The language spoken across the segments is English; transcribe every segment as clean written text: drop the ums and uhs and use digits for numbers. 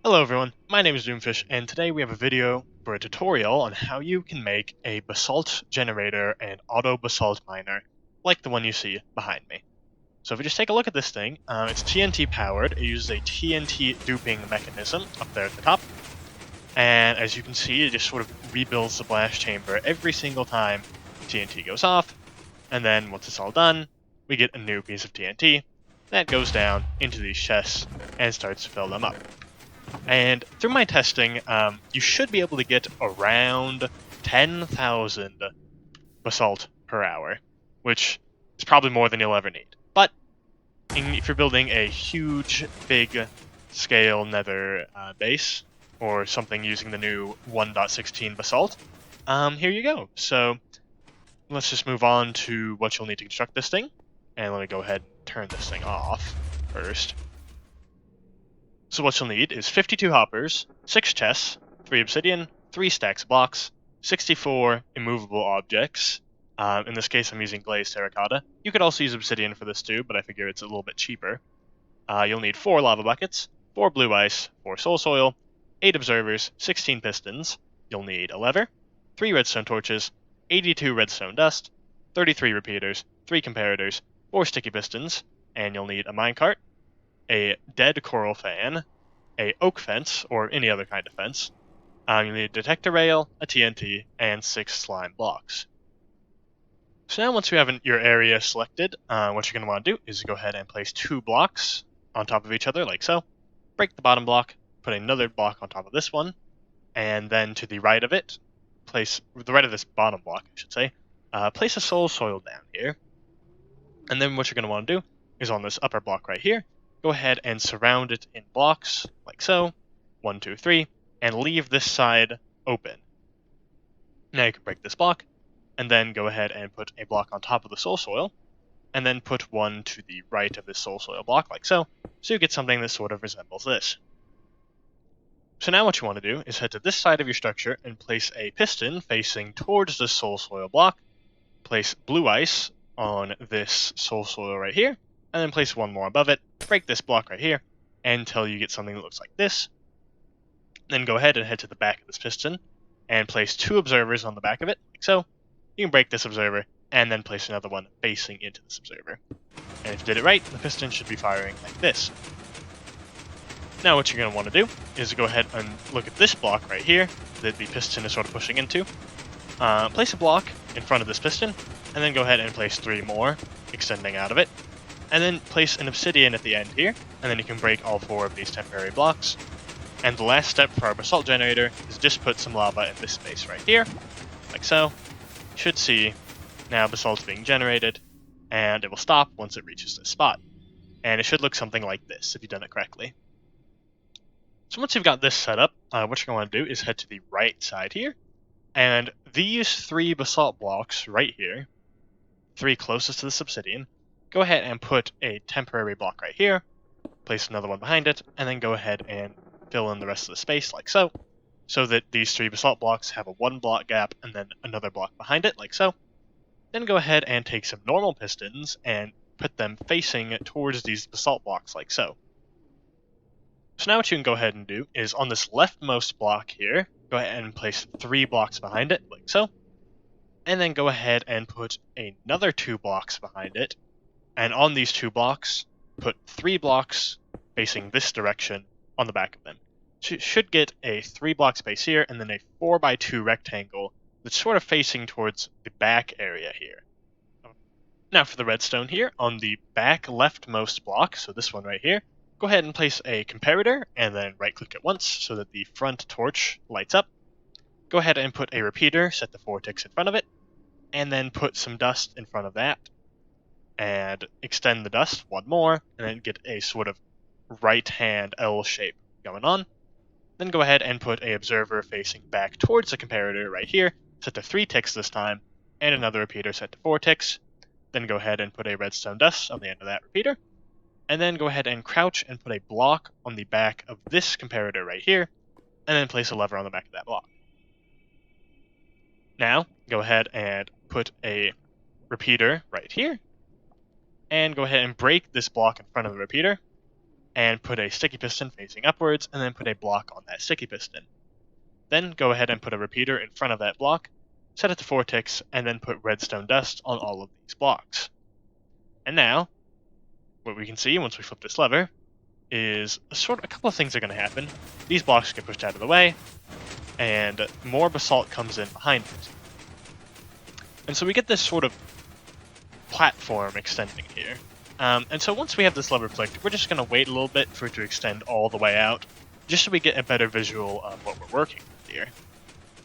Hello everyone, my name is Doomfish, and today we have a video for a tutorial on how you can make a basalt generator and auto basalt miner, like the one you see behind me. So if we just take a look at this thing, it's TNT powered. It uses a TNT duping mechanism up there at the top, and as you can see, it just sort of rebuilds the blast chamber every single time TNT goes off, and then once it's all done, we get a new piece of TNT that goes down into these chests and starts to fill them up. And through my testing, you should be able to get around 10,000 basalt per hour, which is probably more than you'll ever need. But if you're building a huge, big scale nether base, or something using the new 1.16 basalt, here you go. So let's just move on to what you'll need to construct this thing. And let me go ahead and turn this thing off first. So what you'll need is 52 hoppers, 6 chests, 3 obsidian, 3 stacks of blocks, 64 immovable objects. In this case I'm using glazed terracotta. You could also use obsidian for this too, but I figure it's a little bit cheaper. You'll need 4 lava buckets, 4 blue ice, 4 soul soil, 8 observers, 16 pistons. You'll need a lever, 3 redstone torches, 82 redstone dust, 33 repeaters, 3 comparators, 4 sticky pistons, and you'll need a minecart, a dead coral fan, a oak fence, or any other kind of fence. You need a detector rail, a TNT, and 6 slime blocks. So now once you have your area selected, what you're going to want to do is go ahead and place 2 blocks on top of each other, like so. Break the bottom block, put another block on top of this one, and then to the right of it, place the right of this bottom block, I should say, place a soul soil down here. And then what you're going to want to do is on this upper block right here, go ahead and surround it in blocks, like so, 1, 2, 3, and leave this side open. Now you can break this block, and then go ahead and put a block on top of the soul soil, and then put one to the right of this soul soil block, like so you get something that sort of resembles this. So now what you want to do is head to this side of your structure and place a piston facing towards the soul soil block, place blue ice on this soul soil right here, and then place one more above it, break this block right here, until you get something that looks like this. Then go ahead and head to the back of this piston, and place 2 observers on the back of it, like so. You can break this observer, and then place another one facing into this observer. And if you did it right, the piston should be firing like this. Now what you're going to want to do is go ahead and look at this block right here, that the piston is sort of pushing into. Place a block in front of this piston, and then go ahead and place 3 more, extending out of it. And then place an obsidian at the end here, and then you can break all 4 of these temporary blocks. And the last step for our basalt generator is just put some lava in this space right here, like so. You should see now basalt being generated, and it will stop once it reaches this spot. And it should look something like this if you've done it correctly. So once you've got this set up, what you're going to do is head to the right side here, and these 3 basalt blocks right here, 3 closest to this obsidian, go ahead and put a temporary block right here, place another one behind it, and then go ahead and fill in the rest of the space like so that these 3 basalt blocks have a 1 block gap and then another block behind it like so. Then go ahead and take some normal pistons and put them facing towards these basalt blocks like so. So now what you can go ahead and do is on this leftmost block here, go ahead and place 3 blocks behind it like so, and then go ahead and put another 2 blocks behind it. And on these 2 blocks, put 3 blocks facing this direction on the back of them. So you should get a 3 block space here, and then a 4x2 rectangle that's sort of facing towards the back area here. Now for the redstone here, on the back leftmost block, so this one right here, go ahead and place a comparator, and then right click it once so that the front torch lights up. Go ahead and put a repeater, set the 4 ticks in front of it, and then put some dust in front of that. And extend the dust 1 more, and then get a sort of right-hand L shape going on. Then go ahead and put a observer facing back towards the comparator right here, set to 3 ticks this time, and another repeater set to 4 ticks. Then go ahead and put a redstone dust on the end of that repeater. And then go ahead and crouch and put a block on the back of this comparator right here, and then place a lever on the back of that block. Now, go ahead and put a repeater right here, and go ahead and break this block in front of the repeater, and put a sticky piston facing upwards, and then put a block on that sticky piston. Then go ahead and put a repeater in front of that block, set it to 4 ticks, and then put redstone dust on all of these blocks. And now, what we can see once we flip this lever is a couple of things are going to happen. These blocks get pushed out of the way, and more basalt comes in behind it. And so we get this sort of platform extending here. And so once we have this lever clicked, we're just going to wait a little bit for it to extend all the way out, just so we get a better visual of what we're working with here.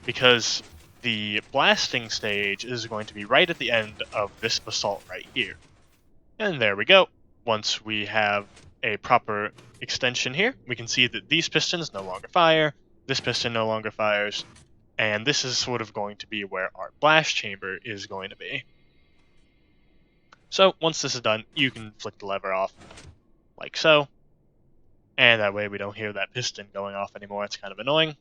Because the blasting stage is going to be right at the end of this basalt right here. And there we go. Once we have a proper extension here, we can see that these pistons no longer fire, this piston no longer fires, and this is sort of going to be where our blast chamber is going to be. So once this is done, you can flick the lever off, like so, and that way we don't hear that piston going off anymore. It's kind of annoying.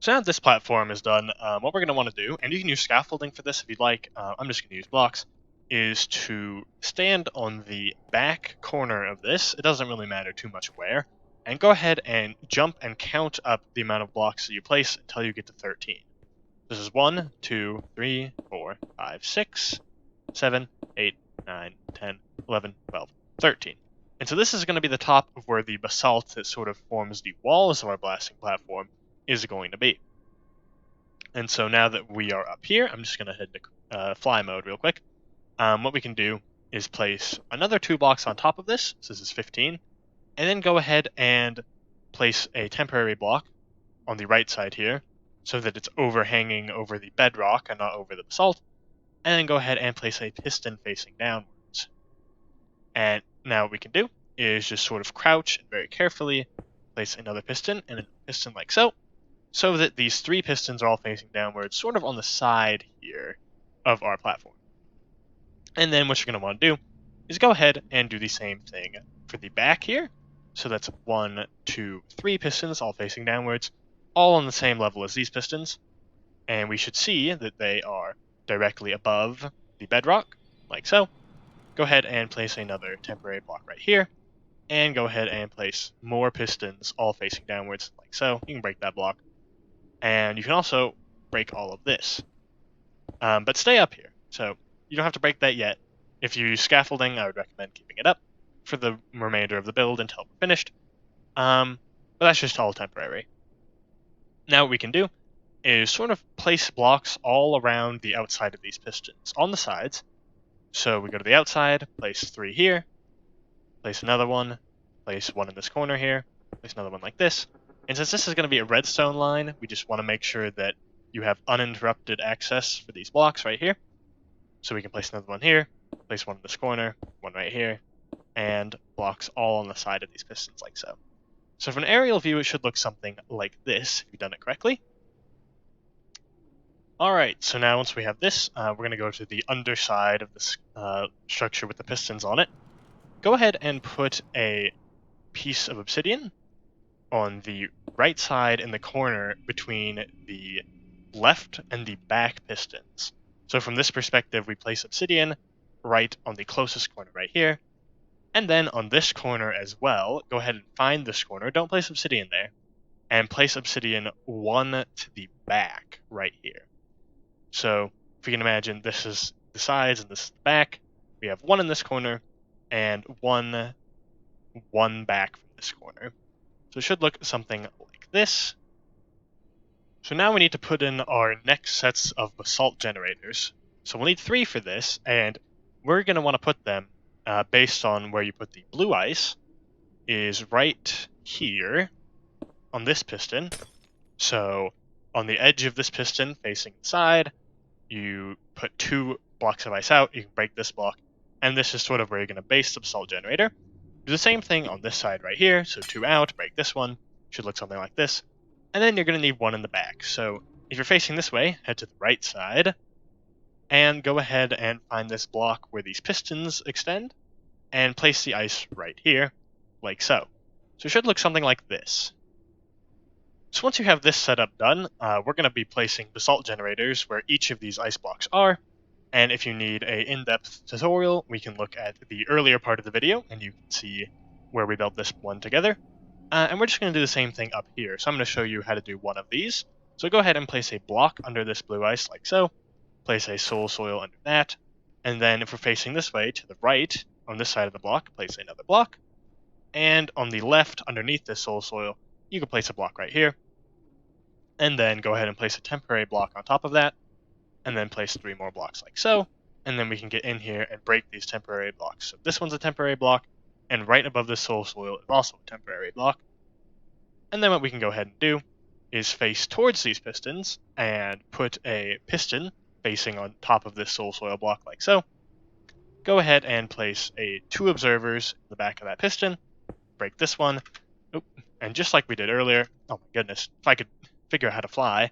So now that this platform is done, what we're going to want to do, and you can use scaffolding for this if you'd like, I'm just going to use blocks, is to stand on the back corner of this, it doesn't really matter too much where, and go ahead and jump and count up the amount of blocks that you place until you get to 13. This is 1, 2, 3, 4, 5, 6, 7, 8, 9, 10, 11, 12, 13. And so this is going to be the top of where the basalt that sort of forms the walls of our blasting platform is going to be. And so now that we are up here, I'm just going to head to fly mode real quick. What we can do is place another 2 blocks on top of this, so this is 15, and then go ahead and place a temporary block on the right side here, so that it's overhanging over the bedrock and not over the basalt, and then go ahead and place a piston facing downwards. And now what we can do is just sort of crouch and very carefully place another piston and a piston like so that these 3 pistons are all facing downwards, sort of on the side here of our platform. And then what you're going to want to do is go ahead and do the same thing for the back here. So that's 1, 2, 3 pistons all facing downwards, all on the same level as these pistons. And we should see that they are directly above the bedrock, like so. Go ahead and place another temporary block right here, and go ahead and place more pistons all facing downwards, like so. You can break that block. And you can also break all of this. But stay up here. So you don't have to break that yet. If you use scaffolding, I would recommend keeping it up for the remainder of the build until we're finished. But that's just all temporary. Now what we can do is sort of place blocks all around the outside of these pistons on the sides. So we go to the outside, place 3 here, place another one, place 1 in this corner here, place another one like this. And since this is going to be a redstone line, we just want to make sure that you have uninterrupted access for these blocks right here. So we can place another one here, place 1 in this corner, 1 right here, and blocks all on the side of these pistons like so. So from an aerial view, it should look something like this, if you've done it correctly. Alright, so now once we have this, we're going to go to the underside of this structure with the pistons on it. Go ahead and put a piece of obsidian on the right side in the corner between the left and the back pistons. So from this perspective, we place obsidian right on the closest corner right here. And then on this corner as well, go ahead and find this corner. Don't place obsidian there. And place obsidian 1 to the back right here. So if you can imagine, this is the sides and this is the back. We have 1 in this corner and one back from this corner. So it should look something like this. So now we need to put in our next sets of basalt generators. So we'll need 3 for this, and we're going to want to put them based on where you put the blue ice is right here on this piston. So on the edge of this piston facing inside, you put 2 blocks of ice out, you can break this block, and this is sort of where you're going to base the basalt generator. Do the same thing on this side right here, so 2 out, break this one, should look something like this. And then you're going to need 1 in the back. So if you're facing this way, head to the right side, and go ahead and find this block where these pistons extend, and place the ice right here, like so. So it should look something like this. So once you have this setup done, we're going to be placing basalt generators where each of these ice blocks are. And if you need an in-depth tutorial, we can look at the earlier part of the video, and you can see where we built this one together. And we're just going to do the same thing up here. So I'm going to show you how to do one of these. So go ahead and place a block under this blue ice like so. Place a soil under that. And then if we're facing this way to the right, on this side of the block, place another block. And on the left, underneath this soil, you can place a block right here. And then go ahead and place a temporary block on top of that. And then place 3 more blocks like so. And then we can get in here and break these temporary blocks. So this one's a temporary block. And right above this soil is also a temporary block. And then what we can go ahead and do is face towards these pistons and put a piston facing on top of this soil block like so. Go ahead and place 2 observers in the back of that piston. Break this one. Oop. And just like we did earlier, oh my goodness, if I could figure out how to fly,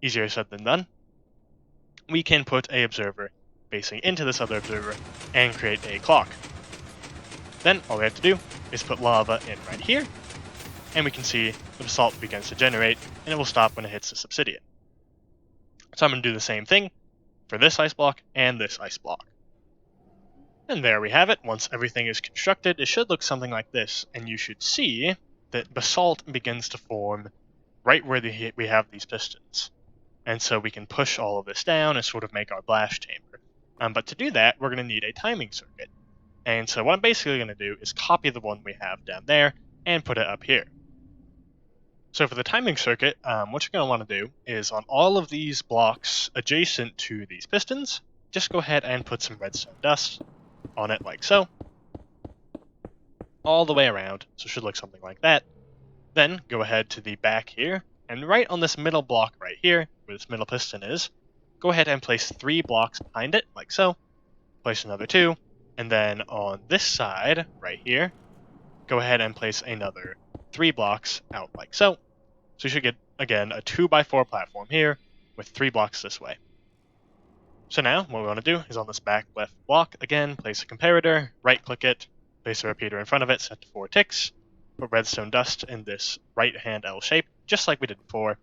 easier said than done, we can put a observer facing into this other observer and create a clock. Then all we have to do is put lava in right here, and we can see the basalt begins to generate, and it will stop when it hits this obsidian. So I'm going to do the same thing for this ice block and this ice block. And there we have it. Once everything is constructed, it should look something like this, and you should see that basalt begins to form right where we have these pistons. And so we can push all of this down and sort of make our blast chamber. But to do that, we're going to need a timing circuit. And so what I'm basically going to do is copy the one we have down there and put it up here. So for the timing circuit, what you're going to want to do is on all of these blocks adjacent to these pistons, just go ahead and put some redstone dust on it like so. All the way around, so it should look something like that. Then go ahead to the back here, and right on this middle block right here, where this middle piston is, go ahead and place 3 blocks behind it, like so. Place another 2, and then on this side, right here, go ahead and place another 3 blocks out like so. So you should get, again, a 2x4 platform here, with 3 blocks this way. So now, what we want to do is on this back left block, again, place a comparator, right-click it, place a repeater in front of it, set to 4 ticks, put redstone dust in this right-hand L shape, just like we did before.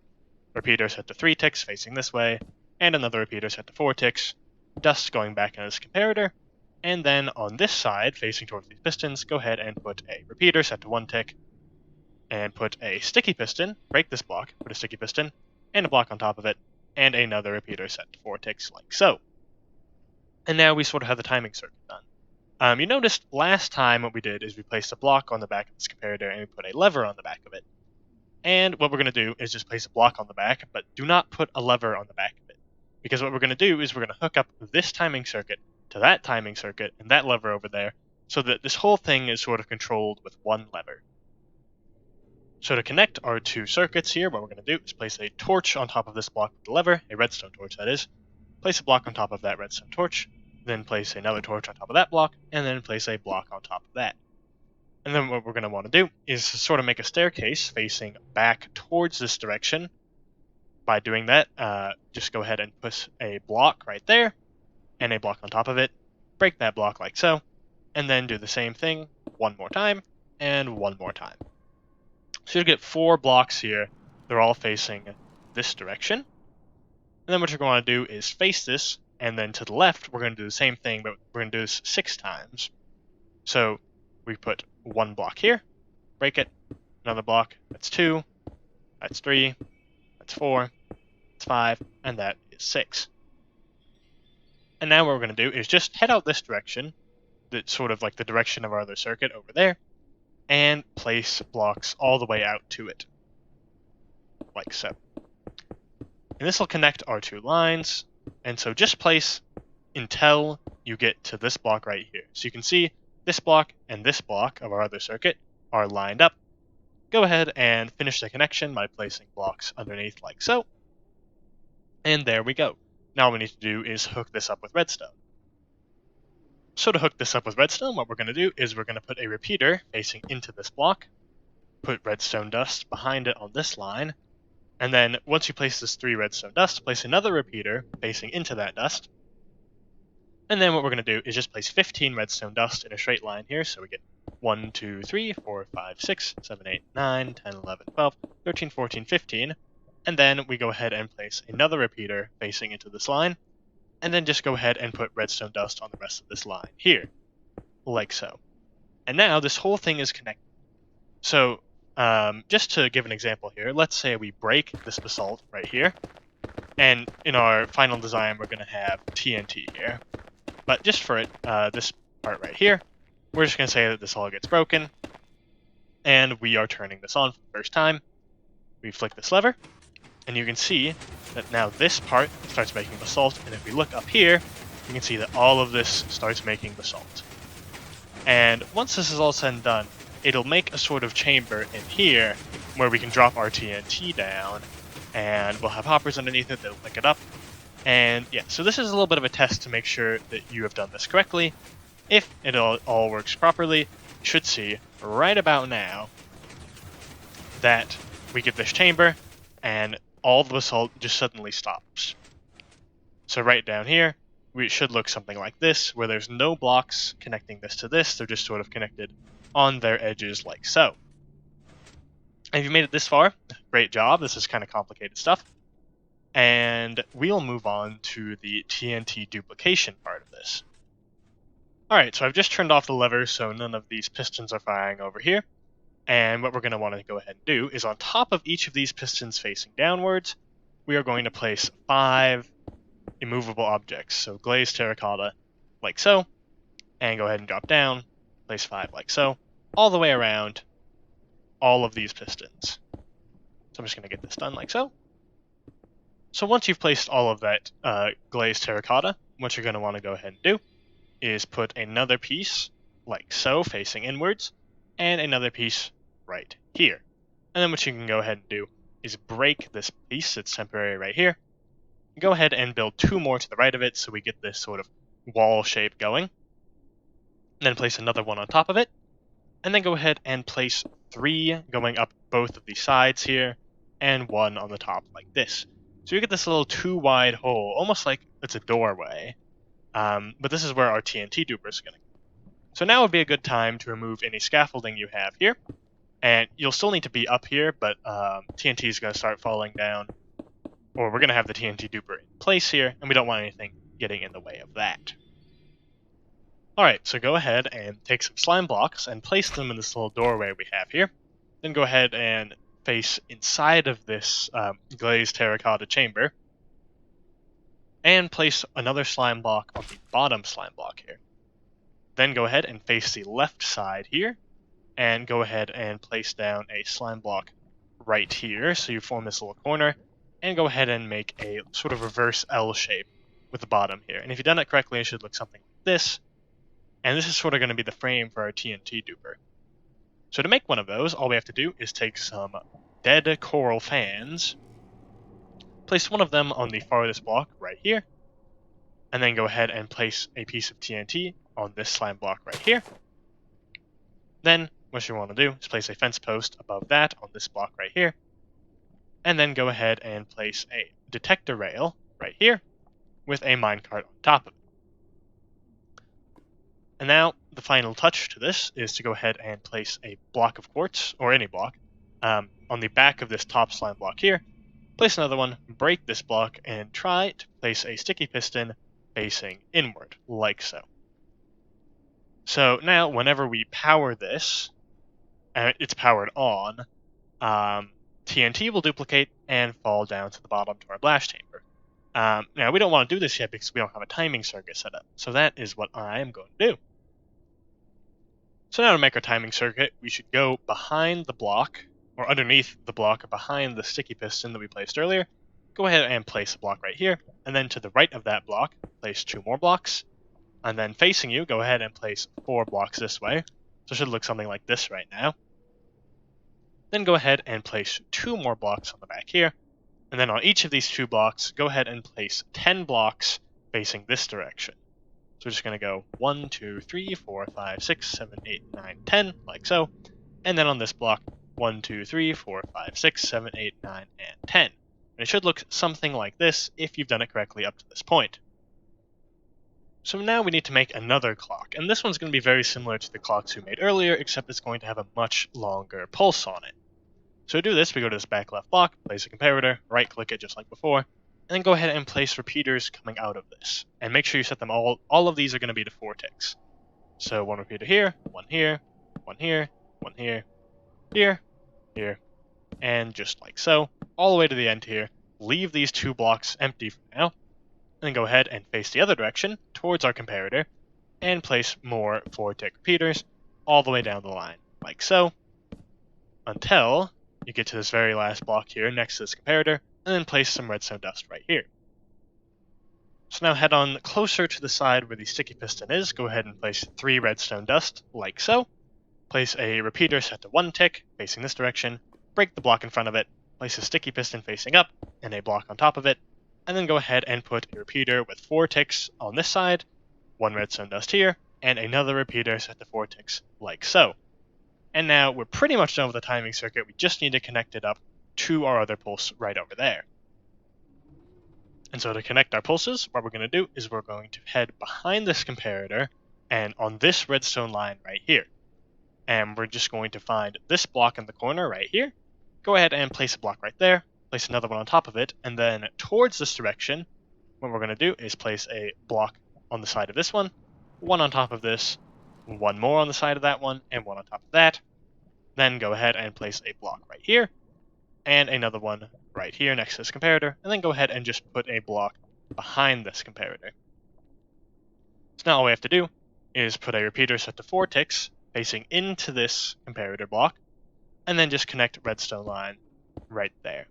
Repeater set to 3 ticks facing this way, and another repeater set to 4 ticks, dust going back in this comparator, and then on this side, facing towards these pistons, go ahead and put a repeater set to 1 tick, and put a sticky piston, break this block, put a sticky piston, and a block on top of it, and another repeater set to 4 ticks like so. And now we sort of have the timing circuit done. You noticed last time what we did is we placed a block on the back of this comparator and we put a lever on the back of it. And what we're going to do is just place a block on the back, but do not put a lever on the back of it. Because what we're going to do is we're going to hook up this timing circuit to that timing circuit and that lever over there, so that this whole thing is sort of controlled with one lever. So to connect our 2 circuits here, what we're going to do is place a torch on top of this block with the lever, a redstone torch that is, place a block on top of that redstone torch, then place another torch on top of that block, and then place a block on top of that. And then what we're going to want to do is sort of make a staircase facing back towards this direction. By doing that, just go ahead and put a block right there, and a block on top of it, break that block like so, and then do the same thing 1 more time, and 1 more time. So you'll get 4 blocks here. They're all facing this direction. And then what you're going to do is face this, and then to the left, we're going to do the same thing, but we're going to do this 6 times. So we put 1 block here, break it, another block, that's 2, that's 3, that's 4, that's 5, and that is 6. And now what we're going to do is just head out this direction, that's sort of like the direction of our other circuit over there, and place blocks all the way out to it, like so. And this will connect our 2 lines, and so just place until you get to this block right here. So you can see this block and this block of our other circuit are lined up. Go ahead and finish the connection by placing blocks underneath like so. And there we go. Now all we need to do is hook this up with redstone. So to hook this up with redstone, what we're going to do is we're going to put a repeater facing into this block, put redstone dust behind it on this line, and then once you place this 3 redstone dust, place another repeater facing into that dust. And then what we're going to do is just place 15 redstone dust in a straight line here, so we get 1, 2, 3, 4, 5, 6, 7, 8, 9, 10, 11, 12, 13, 14, 15. And then we go ahead and place another repeater facing into this line, and then just go ahead and put redstone dust on the rest of this line here, like so. And now this whole thing is connected. So just to give an example here, let's say we break this basalt right here. And in our final design, we're going to have TNT here. But just for this part right here, we're just going to say that this all gets broken. And we are turning this on for the first time. We flick this lever, and you can see that now this part starts making basalt. And if we look up here, you can see that all of this starts making basalt. And once this is all said and done, it'll make a sort of chamber in here where we can drop our TNT down, and we'll have hoppers underneath it that'll pick it up. And yeah, so this is a little bit of a test to make sure that you have done this correctly. If it all works properly, you should see right about now that we get this chamber, and all the basalt just suddenly stops. So right down here, it should look something like this, where there's no blocks connecting this to this, they're just sort of connected on their edges like so. And if you made it this far, great job, this is kind of complicated stuff. And we'll move on to the TNT duplication part of this. Alright, so I've just turned off the lever so none of these pistons are firing over here. And what we're going to want to go ahead and do is on top of each of these pistons facing downwards, we are going to place 5 immovable objects. So glazed terracotta, like so, and go ahead and drop down, place 5 like so, all the way around all of these pistons. So I'm just going to get this done like so. So once you've placed all of that glazed terracotta, what you're going to want to go ahead and do is put another piece like so, facing inwards, and another piece right here. And then what you can go ahead and do is break this piece that's temporary right here. Go ahead and build 2 more to the right of it so we get this sort of wall shape going. And then place another one on top of it. And then go ahead and place 3 going up both of the sides here, and 1 on the top like this. So you get this little 2 wide hole, almost like it's a doorway. But this is where our TNT duper is going to go. So now would be a good time to remove any scaffolding you have here. And you'll still need to be up here, but TNT is going to start falling down. Or we're going to have the TNT duper in place here, and we don't want anything getting in the way of that. Alright, so go ahead and take some slime blocks and place them in this little doorway we have here. Then go ahead and face inside of this glazed terracotta chamber. And place another slime block on the bottom slime block here. Then go ahead and face the left side here. And go ahead and place down a slime block right here, so you form this little corner. And go ahead and make a sort of reverse L shape with the bottom here. And if you've done it correctly, it should look something like this. And this is sort of going to be the frame for our TNT duper. So to make one of those, all we have to do is take some dead coral fans, place one of them on the farthest block right here, and then go ahead and place a piece of TNT on this slime block right here. Then what you want to do is place a fence post above that on this block right here, and then go ahead and place a detector rail right here with a minecart on top of it. And now the final touch to this is to go ahead and place a block of quartz, or any block, on the back of this top slime block here. Place another one, break this block, and try to place a sticky piston facing inward, like so. So now whenever we power this, and it's powered on, TNT will duplicate and fall down to the bottom to our blast chamber. Now we don't want to do this yet because we don't have a timing circuit set up, so that is what I am going to do. So now to make our timing circuit, we should go behind the block, or underneath the block, or behind the sticky piston that we placed earlier. Go ahead and place a block right here, and then to the right of that block, place 2 more blocks. And then facing you, go ahead and place 4 blocks this way. So it should look something like this right now. Then go ahead and place 2 more blocks on the back here. And then on each of these 2 blocks, go ahead and place 10 blocks facing this direction. So we're just going to go 1, 2, 3, 4, 5, 6, 7, 8, 9, 10, like so. And then on this block, 1, 2, 3, 4, 5, 6, 7, 8, 9, and 10. And it should look something like this if you've done it correctly up to this point. So now we need to make another clock, and this one's going to be very similar to the clocks we made earlier, except it's going to have a much longer pulse on it. So to do this, we go to this back left block, place a comparator, right click it just like before, and then go ahead and place repeaters coming out of this. And make sure you set them all of these are going to be to 4 ticks. So 1 repeater here, 1 here, one here, one here, here, here, and just like so, all the way to the end here. Leave these 2 blocks empty for now, and then go ahead and face the other direction towards our comparator, and place more 4-tick repeaters all the way down the line, like so, until you get to this very last block here next to this comparator, and then place some redstone dust right here. So now head on closer to the side where the sticky piston is, go ahead and place 3 redstone dust, like so. Place a repeater set to 1 tick, facing this direction, break the block in front of it, place a sticky piston facing up, and a block on top of it, and then go ahead and put a repeater with 4 ticks on this side, 1 redstone dust here, and another repeater set to 4 ticks, like so. And now we're pretty much done with the timing circuit, we just need to connect it up to our other pulse right over there. And so to connect our pulses, what we're going to do is we're going to head behind this comparator, and on this redstone line right here. And we're just going to find this block in the corner right here. Go ahead and place a block right there, place another one on top of it, and then towards this direction, what we're going to do is place a block on the side of this one on top of this, one more on the side of that one, and one on top of that. Then go ahead and place a block right here, and another one right here next to this comparator, and then go ahead and just put a block behind this comparator. So now all we have to do is put a repeater set to 4 ticks, facing into this comparator block, and then just connect redstone line right there.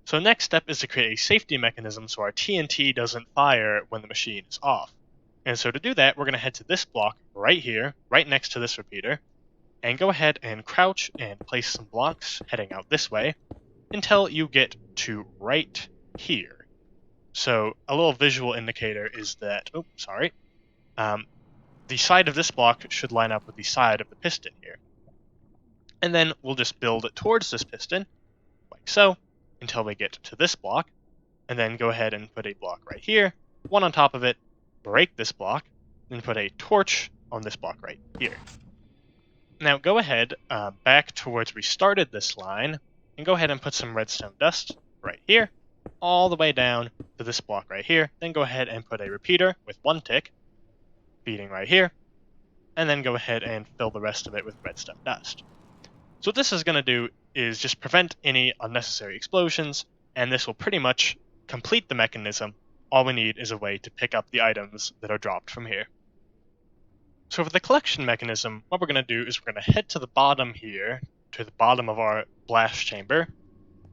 So next step is to create a safety mechanism so our TNT doesn't fire when the machine is off. And so to do that, we're going to head to this block right here, right next to this repeater, and go ahead and crouch and place some blocks heading out this way until you get to right here. So a little visual indicator is that, the side of this block should line up with the side of the piston here. And then we'll just build it towards this piston, like so, until we get to this block, and then go ahead and put a block right here, one on top of it, break this block, then put a torch on this block right here. Now go ahead back towards where we started this line, and go ahead and put some redstone dust right here, all the way down to this block right here, then go ahead and put a repeater with 1 tick, feeding right here, and then go ahead and fill the rest of it with redstone dust. So what this is going to do is just prevent any unnecessary explosions, and this will pretty much complete the mechanism. All we need is a way to pick up the items that are dropped from here. So for the collection mechanism, what we're going to do is we're going to head to the bottom here, to the bottom of our blast chamber,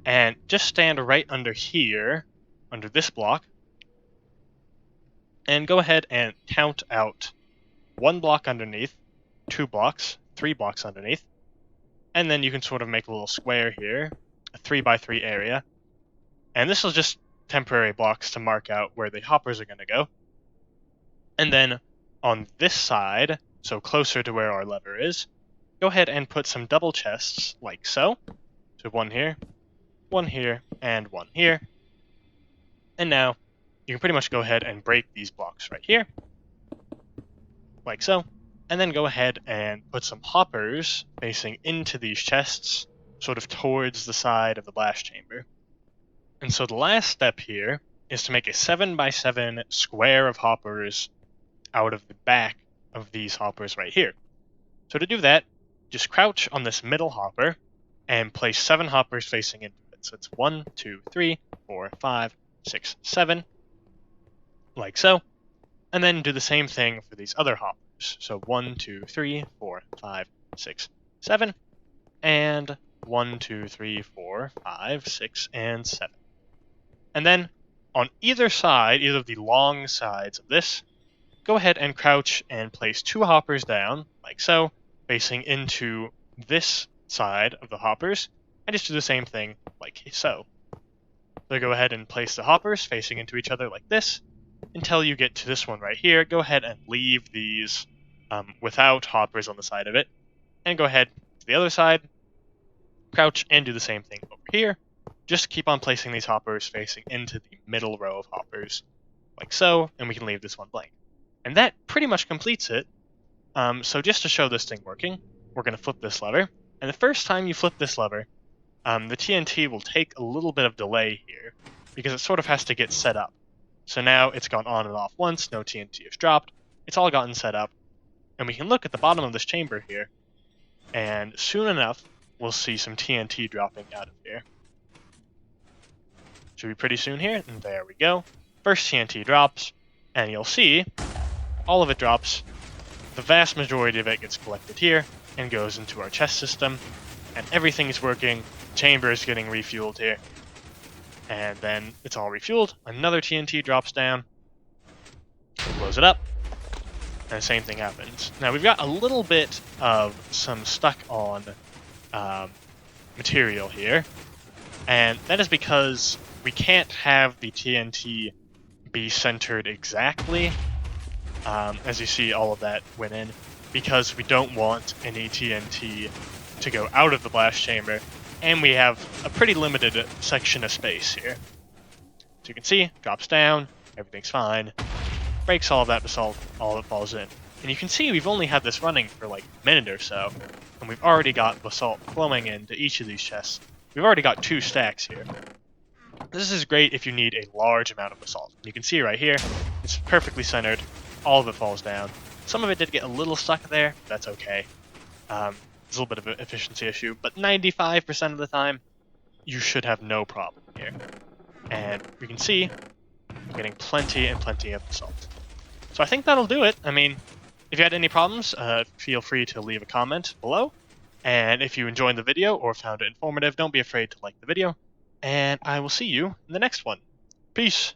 and just stand right under here, under this block, and go ahead and count out 1 block underneath, 2 blocks, 3 blocks underneath, and then you can sort of make a little square here, a 3x3 area, and this is just temporary blocks to mark out where the hoppers are going to go. And then on this side, so closer to where our lever is, go ahead and put some double chests like so. So 1 here, and 1 here. And now you can pretty much go ahead and break these blocks right here, like so, and then go ahead and put some hoppers facing into these chests, sort of towards the side of the blast chamber. And so the last step here is to make a 7x7 square of hoppers out of the back of these hoppers right here. So to do that, just crouch on this middle hopper and place 7 hoppers facing into it. So it's 1, 2, 3, 4, 5, 6, 7, like so. And then do the same thing for these other hoppers. So 1, 2, 3, 4, 5, 6, 7, and 1, 2, 3, 4, 5, 6, and 7. And then on either side, either of the long sides of this, go ahead and crouch and place 2 hoppers down, like so, facing into this side of the hoppers, and just do the same thing like so. So go ahead and place the hoppers facing into each other like this, until you get to this one right here. Go ahead and leave these without hoppers on the side of it, and go ahead to the other side, crouch, and do the same thing over here. Just keep on placing these hoppers facing into the middle row of hoppers, like so, and we can leave this one blank. And that pretty much completes it. So just to show this thing working, we're going to flip this lever, and the first time you flip this lever, the TNT will take a little bit of delay here, because it sort of has to get set up. So now it's gone on and off once, no TNT is dropped, it's all gotten set up, And we can look at the bottom of this chamber here, and soon enough, we'll see some TNT dropping out of here. Should be pretty soon here, and there we go. First TNT drops, and you'll see all of it drops. The vast majority of it gets collected here and goes into our chest system, and everything's working. Chamber is getting refueled here, and then it's all refueled. Another TNT drops down, close it up, and the same thing happens. Now we've got a little bit of some stuck on material here, and that is because we can't have the TNT be centered exactly. As you see, all of that went in because we don't want any TNT to go out of the blast chamber, and we have a pretty limited section of space here. So you can see, drops down, everything's fine, breaks all of that basalt, all of it falls in. And you can see we've only had this running for like a minute or so, and we've already got basalt flowing into each of these chests. We've already got 2 stacks here. This is great if you need a large amount of basalt. You can see right here, it's perfectly centered, all of it falls down. Some of it did get a little stuck there, that's okay. It's a little bit of an efficiency issue, but 95% of the time, you should have no problem here. And we can see we're getting plenty and plenty of basalt. So I think that'll do it. I mean, if you had any problems, feel free to leave a comment below. And if you enjoyed the video or found it informative, don't be afraid to like the video. And I will see you in the next one. Peace!